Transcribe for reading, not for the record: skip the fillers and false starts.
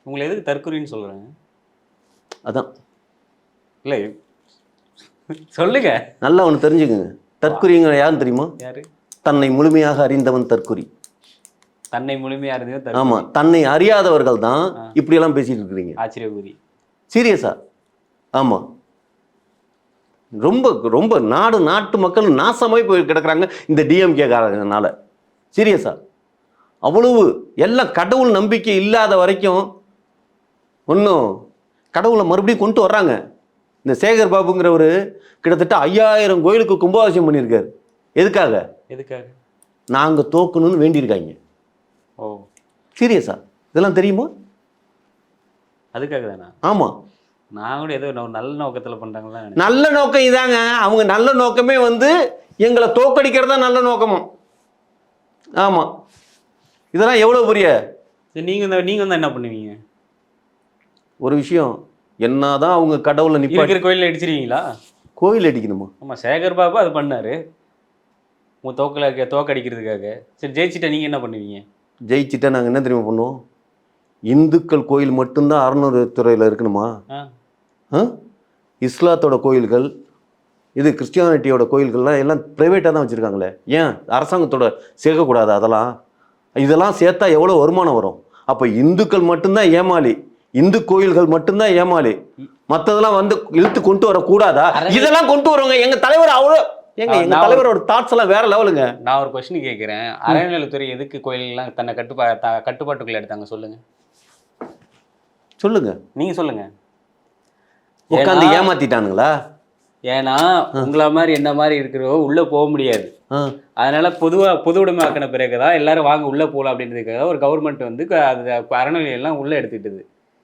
உங்களை எதுக்கு தற்குறின்னு சொல்றாங்க? அதான் இல்லை சொல்லுங்க. நல்லா ஒன்று தெரிஞ்சுக்குங்க. தற்குறிங்கிற யாருன்னு தெரியுமா? யாரு? தன்னை முழுமையாக அறிந்தவன் தற்குறி. தன்னை முழுமையா இருந்தது. ஆமா, தன்னை அறியாதவர்கள் தான் இப்படியெல்லாம் பேசிட்டு இருக்கிறீங்க. ஆச்சரியகுரி. சீரியஸா? ஆமா, ரொம்ப ரொம்ப நாட்டு மக்கள் நாசமாய் போய் கிடக்குறாங்க இந்த டிஎம்கே காரங்கனால. சீரியஸா, அவ்வளவு எல்லாம் கடவுள் நம்பிக்கை இல்லாத வரைக்கும் ஒன்றும் கடவுளை மறுபடியும் கொண்டு வர்றாங்க. இந்த சேகர் பாபுங்கிறவர் கிட்டத்தட்ட 5000 கோயிலுக்கு கும்பாபிஷேகம் பண்ணியிருக்காரு. எதுக்காக? எதுக்காக? நாங்கள் தோக்கணும்னு வேண்டியிருக்காங்க. ஓ சீரியஸா? இதெல்லாம் தெரியுமா? அதுக்காக தானா? ஆமாம். நான் கூட ஏதோ நல்ல நோக்கத்தில் பண்ணுறாங்களா? நல்ல நோக்கம் இதாங்க. அவங்க நல்ல நோக்கமே எங்களை தோக்கடிக்கிறது தான் நல்ல நோக்கமும். ஆமாம், இதெல்லாம் எவ்வளோ பெரிய. நீங்கள் என்ன பண்ணுவீங்க? ஒரு விஷயம், என்னதான் அவங்க கடவுளை நிற்கிற கோயிலில் அடிச்சிருவீங்களா? கோயில் அடிக்கணுமா? ஆமாம், சேகர் பாபு அது பண்ணார் உங்கள் தோக்கடிக்கிறதுக்காக. சரி, ஜெயிச்சிட்டா நீங்கள் என்ன பண்ணுவீங்க? ஜெயிச்சிட்டா நாங்கள் என்ன தெரியுமா பண்ணுவோம்? இந்துக்கள் கோயில் மட்டும்தான் அறநிலையத்துறையில் இருக்கணுமா? இஸ்லாத்தோட கோயில்கள், இது கிறிஸ்டியானிட்டியோட கோயில்கள்லாம் எல்லாம் ப்ரைவேட்டாக தான் வச்சுருக்காங்களே, ஏன் அரசாங்கத்தோட சேர்க்கக்கூடாது? இதெல்லாம் சேர்த்தா எவ்வளோ வருமானம் வரும்? அப்போ இந்துக்கள் மட்டும்தான் ஏமாளி, இந்து கோயில்கள் மட்டும்தான் ஏமாளி, மற்றதெல்லாம் இழுத்து கொண்டு வரக்கூடாதா? இதெல்லாம் கொண்டு வருவாங்க. எங்கள் தலைவர் அவ்வளோ எங்க தலைவரோட தாட்ஸ் எல்லாம் வேற லெவலுங்க. நான் ஒரு கொஸ்டின் கேட்குறேன். அறநிலையத்துறை எதுக்கு கோயிலெல்லாம் தன்னை கட்டுப்பாட்டுக்குள்ள எடுத்தாங்க? சொல்லுங்க. நீங்க சொல்லுங்க. உட்காந்து ஏமாத்திட்டானுங்களா? ஏன்னா உங்கள மாதிரி என்ன மாதிரி இருக்கிறவோ உள்ள போக முடியாது. அதனால பொது உடைமை ஆக்கின பிறகுதான் எல்லாரும் வாங்க உள்ள போகலாம் அப்படின்றதுக்காக ஒரு கவர்மெண்ட் அது அறநிலையம் எல்லாம் உள்ள எடுத்துக்கிட்டது.